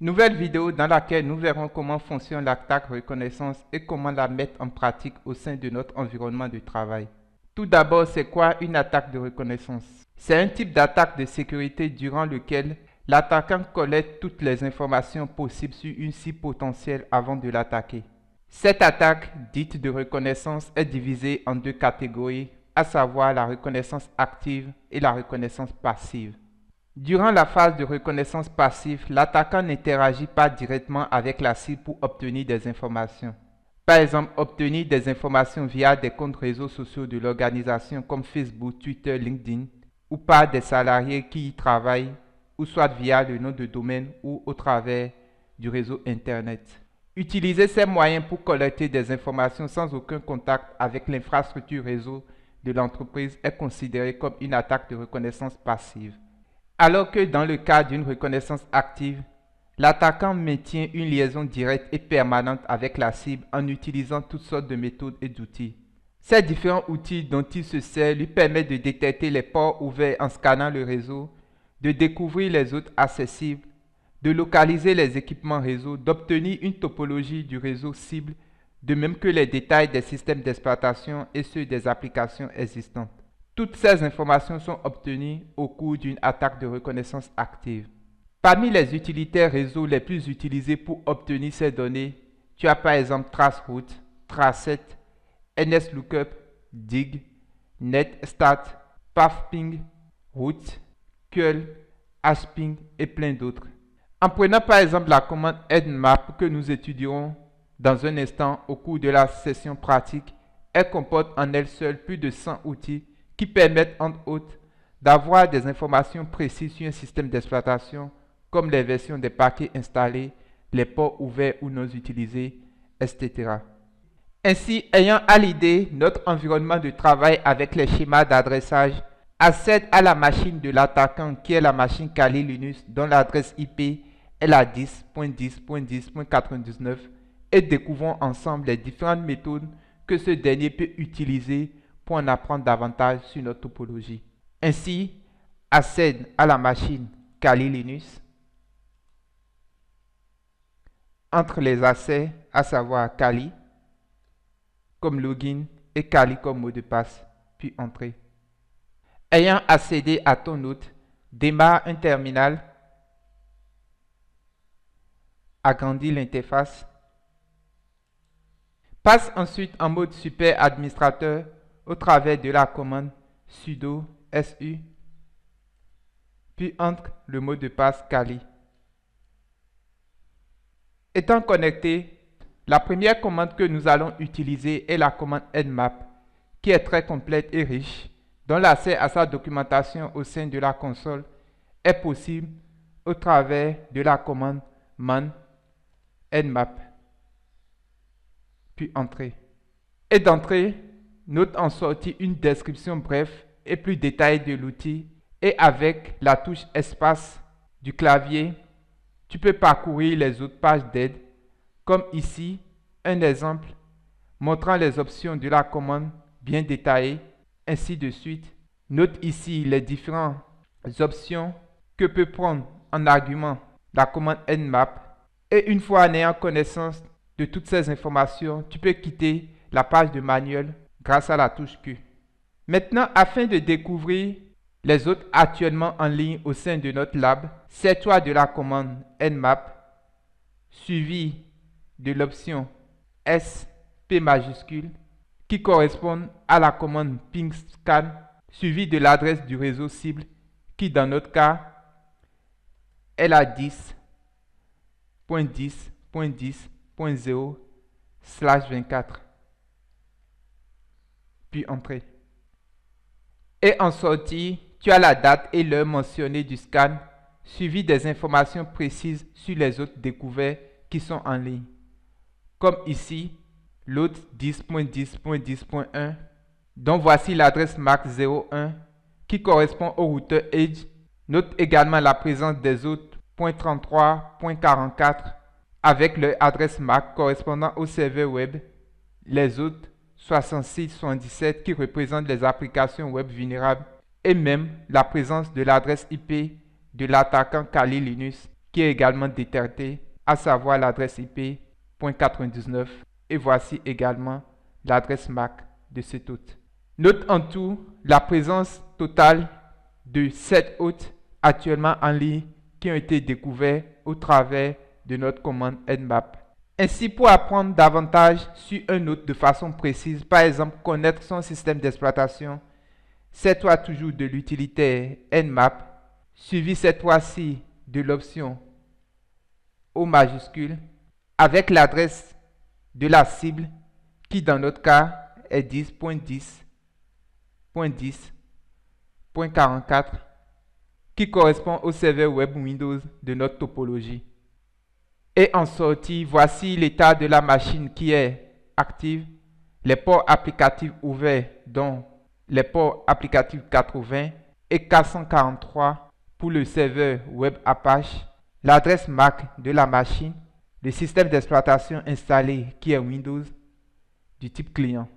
Nouvelle vidéo dans laquelle nous verrons comment fonctionne l'attaque reconnaissance et comment la mettre en pratique au sein de notre environnement de travail. Tout d'abord, c'est quoi une attaque de reconnaissance? C'est un type d'attaque de sécurité durant lequel l'attaquant collecte toutes les informations possibles sur une cible potentielle avant de l'attaquer. Cette attaque, dite de reconnaissance, est divisée en deux catégories, à savoir la reconnaissance active et la reconnaissance passive. Durant la phase de reconnaissance passive, l'attaquant n'interagit pas directement avec la cible pour obtenir des informations. Par exemple, obtenir des informations via des comptes réseaux sociaux de l'organisation comme Facebook, Twitter, LinkedIn, ou par des salariés qui y travaillent, ou soit via le nom de domaine ou au travers du réseau Internet. Utiliser ces moyens pour collecter des informations sans aucun contact avec l'infrastructure réseau de l'entreprise est considéré comme une attaque de reconnaissance passive. Alors que dans le cas d'une reconnaissance active, l'attaquant maintient une liaison directe et permanente avec la cible en utilisant toutes sortes de méthodes et d'outils. Ces différents outils dont il se sert lui permettent de détecter les ports ouverts en scannant le réseau, de découvrir les autres accessibles, de localiser les équipements réseau, d'obtenir une topologie du réseau cible, de même que les détails des systèmes d'exploitation et ceux des applications existantes. Toutes ces informations sont obtenues au cours d'une attaque de reconnaissance active. Parmi les utilitaires réseau les plus utilisés pour obtenir ces données, tu as par exemple Traceroute, Tracet, NSLOOKUP, Dig, NetStat, PathPing, Route, Curl, Hashping et plein d'autres. En prenant par exemple la commande Nmap que nous étudierons dans un instant au cours de la session pratique, elle comporte en elle seule plus de 100 outils qui permettent entre autres d'avoir des informations précises sur un système d'exploitation comme les versions des paquets installés, les ports ouverts ou non utilisés, etc. Ainsi, ayant à l'idée notre environnement de travail avec les schémas d'adressage, accède à la machine de l'attaquant qui est la machine Kali Linux dont l'adresse IP est la 10.10.10.99 et découvrons ensemble les différentes méthodes que ce dernier peut utiliser pour en apprendre davantage sur notre topologie. Ainsi, accède à la machine Kali Linux. Entre les accès, à savoir Kali comme login et Kali comme mot de passe, puis entrer. Ayant accédé à ton hôte, démarre un terminal, agrandis l'interface, passe ensuite en mode super administrateur au travers de la commande sudo su, puis entre le mot de passe Kali. Étant connecté, la première commande que nous allons utiliser est la commande Nmap, qui est très complète et riche, dont l'accès à sa documentation au sein de la console est possible au travers de la commande man nmap, puis entrée. Et d'entrée, note en sortie une description brève et plus détaillée de l'outil et avec la touche espace du clavier, tu peux parcourir les autres pages d'aide, comme ici, un exemple montrant les options de la commande bien détaillées, ainsi de suite. Note ici les différentes options que peut prendre en argument la commande Nmap. Et une fois en ayant connaissance de toutes ces informations, tu peux quitter la page de manuel grâce à la touche Q. Maintenant, afin de découvrir les autres actuellement en ligne au sein de notre lab, sers-toi de la commande Nmap suivie de l'option SP majuscule qui correspond à la commande pingscan suivie de l'adresse du réseau cible qui dans notre cas est la 10.10.10.0/24, puis entrée. Et en sortie, tu as la date et l'heure mentionnée du scan suivi des informations précises sur les autres découvertes qui sont en ligne, comme ici l'autre 10.10.10.1 dont voici l'adresse MAC 01 qui correspond au routeur Edge. Note également la présence des autres .33.44 avec leur adresse MAC correspondant au serveur web, les autres 66.77 qui représentent les applications web vulnérables et même la présence de l'adresse IP de l'attaquant Kali Linux qui est également détectée, à savoir l'adresse IP .99, et voici également l'adresse MAC de cet hôte. Note en tout la présence totale de 7 hôtes actuellement en ligne qui ont été découverts au travers de notre commande Nmap. Ainsi, pour apprendre davantage sur un hôte de façon précise, par exemple connaître son système d'exploitation, sers-toi toujours de l'utilitaire Nmap, suivi cette fois-ci de l'option O majuscule avec l'adresse de la cible qui dans notre cas est 10.10.10.44 qui correspond au serveur web Windows de notre topologie. Et en sortie, voici l'état de la machine qui est active, les ports applicatifs ouverts dont les ports applicatifs 80 et 443 pour le serveur web Apache, l'adresse MAC de la machine, le système d'exploitation installé qui est Windows du type client.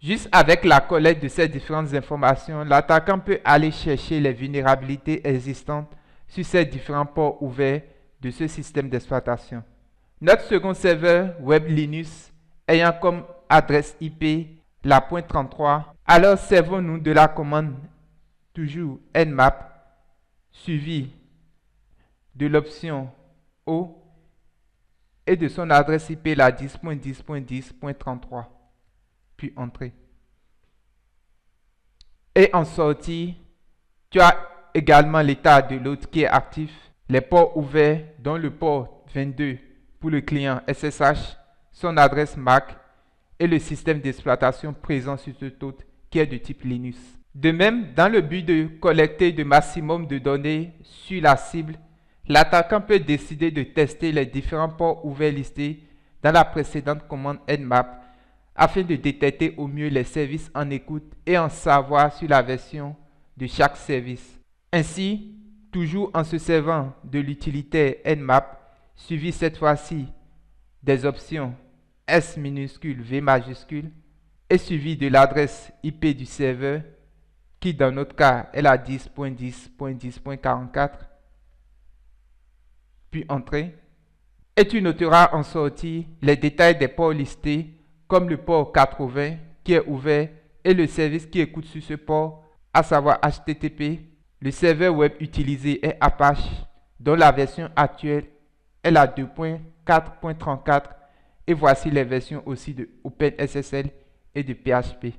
Juste avec la collecte de ces différentes informations, l'attaquant peut aller chercher les vulnérabilités existantes sur ces différents ports ouverts de ce système d'exploitation. Notre second serveur web Linux ayant comme adresse IP la .33, alors servons-nous de la commande toujours nmap suivi de l'option O et de son adresse IP la 10.10.10.33 puis entrée. Et en sortie, tu as également l'état de l'hôte qui est actif, les ports ouverts dont le port 22 pour le client SSH, son adresse MAC et le système d'exploitation présent sur ce hôte qui est de type Linux. De même, dans le but de collecter le maximum de données sur la cible, l'attaquant peut décider de tester les différents ports ouverts listés dans la précédente commande nmap afin de détecter au mieux les services en écoute et en savoir sur la version de chaque service. Ainsi, toujours en se servant de l'utilitaire nmap, suivi cette fois-ci des options S minuscule V majuscule et suivi de l'adresse IP du serveur qui dans notre cas est la 10.10.10.44 puis entrée, et tu noteras en sortie les détails des ports listés comme le port 80 qui est ouvert et le service qui écoute sur ce port, à savoir HTTP. Le serveur web utilisé est Apache dont la version actuelle est la 2.4.34 et voici les versions aussi de OpenSSL et de PHP.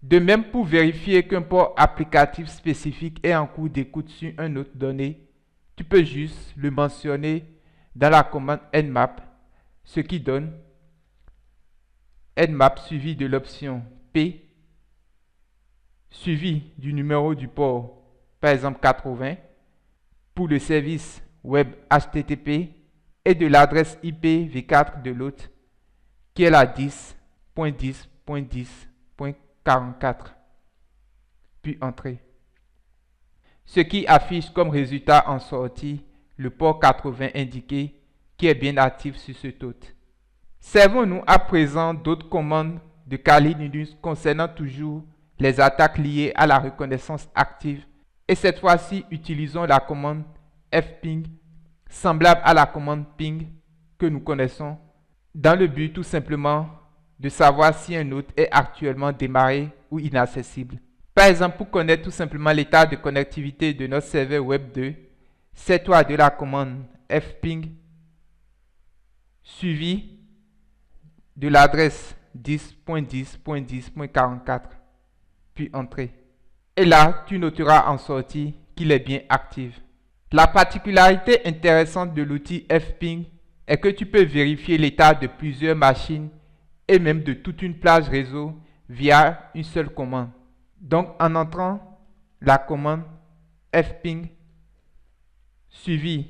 De même, pour vérifier qu'un port applicatif spécifique est en cours d'écoute sur un autre donné, tu peux juste le mentionner dans la commande nmap, ce qui donne nmap suivi de l'option P suivi du numéro du port, par exemple 80, pour le service web HTTP et de l'adresse IP v4 de l'hôte qui est la 10.10.10.44 puis entrée. Ce qui affiche comme résultat en sortie le port 80 indiqué qui est bien actif sur ce hôte. Servons-nous à présent d'autres commandes de Kali Linux concernant toujours les attaques liées à la reconnaissance active et cette fois-ci utilisons la commande fping semblable à la commande ping que nous connaissons dans le but tout simplement de savoir si un hôte est actuellement démarré ou inaccessible. Par exemple, pour connaître tout simplement l'état de connectivité de notre serveur web 2, sers-toi de la commande fping suivi de l'adresse 10.10.10.44 puis entrée. Et là, tu noteras en sortie qu'il est bien actif. La particularité intéressante de l'outil fping est que tu peux vérifier l'état de plusieurs machines et même de toute une plage réseau via une seule commande. Donc, en entrant la commande fping suivi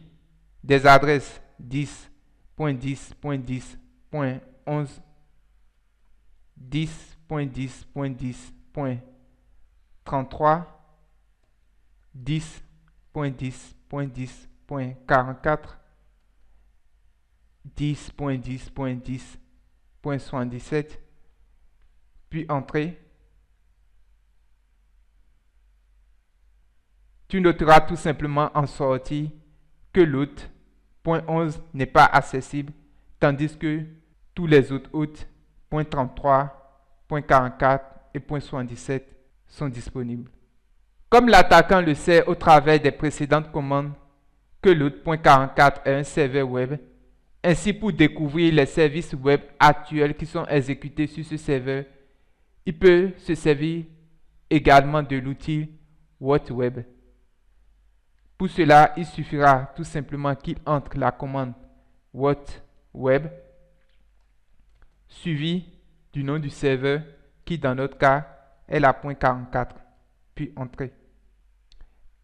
des adresses 10.10.10.11, 10.10.10.33, 10.10.10.44, 10.10.10.77, puis entrée. Tu noteras tout simplement en sortie que l'hôte .11 n'est pas accessible, tandis que tous les autres hôtes, .33, .44 et .77 sont disponibles. Comme l'attaquant le sait au travers des précédentes commandes que l'hôte .44 est un serveur web, ainsi pour découvrir les services web actuels qui sont exécutés sur ce serveur, il peut se servir également de l'outil What Web. Pour cela, il suffira tout simplement qu'il entre la commande What Web suivi du nom du serveur qui dans notre cas est la .44, puis entrer.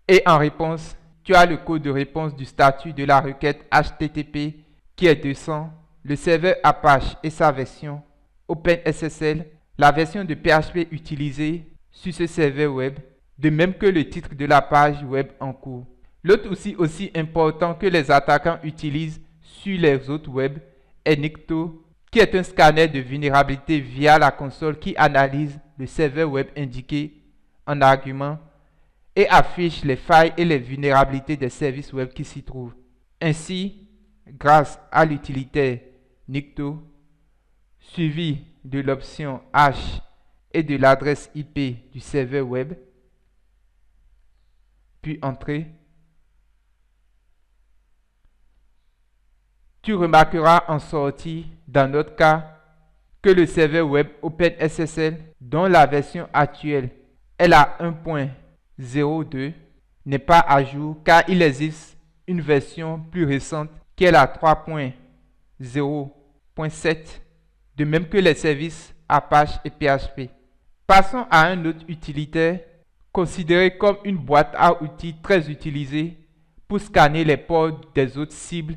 Et en réponse, tu as le code de réponse du statut de la requête HTTP qui est 200, le serveur Apache et sa version OpenSSL, la version de PHP utilisée sur ce serveur web, de même que le titre de la page web en cours. L'autre aussi important que les attaquants utilisent sur les autres web est Nikto, qui est un scanner de vulnérabilité via la console qui analyse le serveur web indiqué en argument et affiche les failles et les vulnérabilités des services web qui s'y trouvent. Ainsi, grâce à l'utilitaire Nikto, suivi de l'option hash et de l'adresse IP du serveur web, puis entrer, tu remarqueras en sortie, dans notre cas, que le serveur web OpenSSL, dont la version actuelle est la 1.02, n'est pas à jour car il existe une version plus récente qui est la 3.0.7, de même que les services Apache et PHP. Passons à un autre utilitaire considéré comme une boîte à outils très utilisée pour scanner les ports des autres cibles,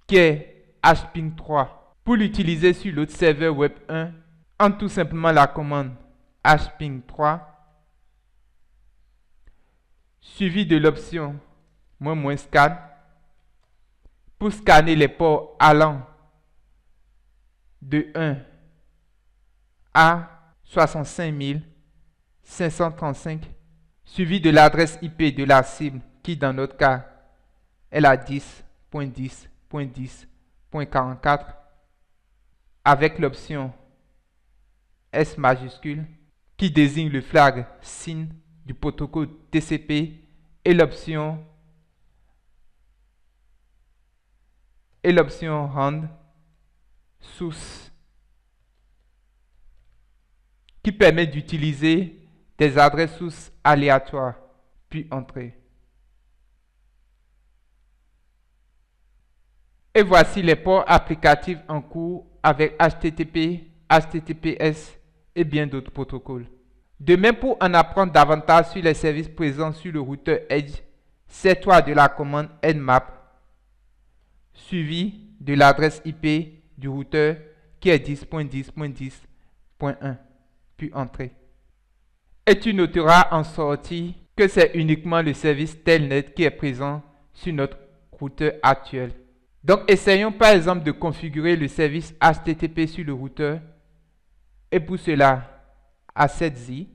qui est hping3. Pour l'utiliser sur l'autre serveur web 1, entre tout simplement la commande hping3 suivi de l'option "-scan" pour scanner les ports allant de 1 à 65 535, suivi de l'adresse IP de la cible qui dans notre cas est la 10.10.10.44 avec l'option S majuscule qui désigne le flag SYN du protocole TCP et l'option RAND source qui permet d'utiliser des adresses sources aléatoires, puis entrer. Et voici les ports applicatifs en cours avec HTTP, HTTPS et bien d'autres protocoles. De même, pour en apprendre davantage sur les services présents sur le routeur Edge, sers-toi de la commande nmap suivi de l'adresse IP du routeur qui est 10.10.10.1, puis entrer. Et tu noteras en sortie que c'est uniquement le service Telnet qui est présent sur notre routeur actuel. Donc, essayons par exemple de configurer le service HTTP sur le routeur. Et pour cela, A7Z,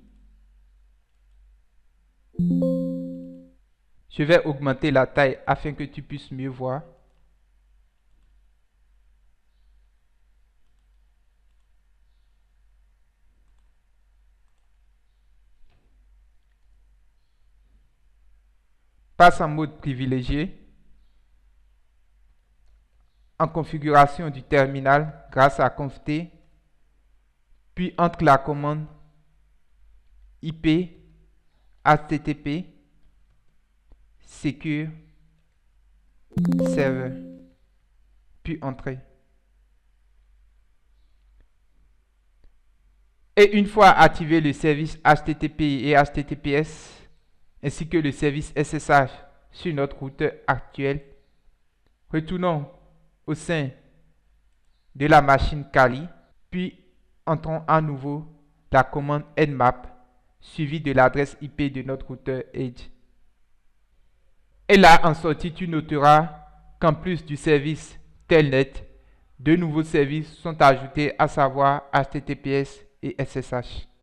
je vais augmenter la taille afin que tu puisses mieux voir. Passe en mode privilégié. En configuration du terminal grâce à conft, puis entre la commande IP HTTP secure server, puis entrer. Et une fois activé le service HTTP et HTTPS, ainsi que le service SSH sur notre routeur actuel, retournons au sein de la machine Kali, puis entrons à nouveau la commande nmap suivie de l'adresse IP de notre routeur Edge. Et là, en sortie, tu noteras qu'en plus du service Telnet, deux nouveaux services sont ajoutés, à savoir HTTPS et SSH.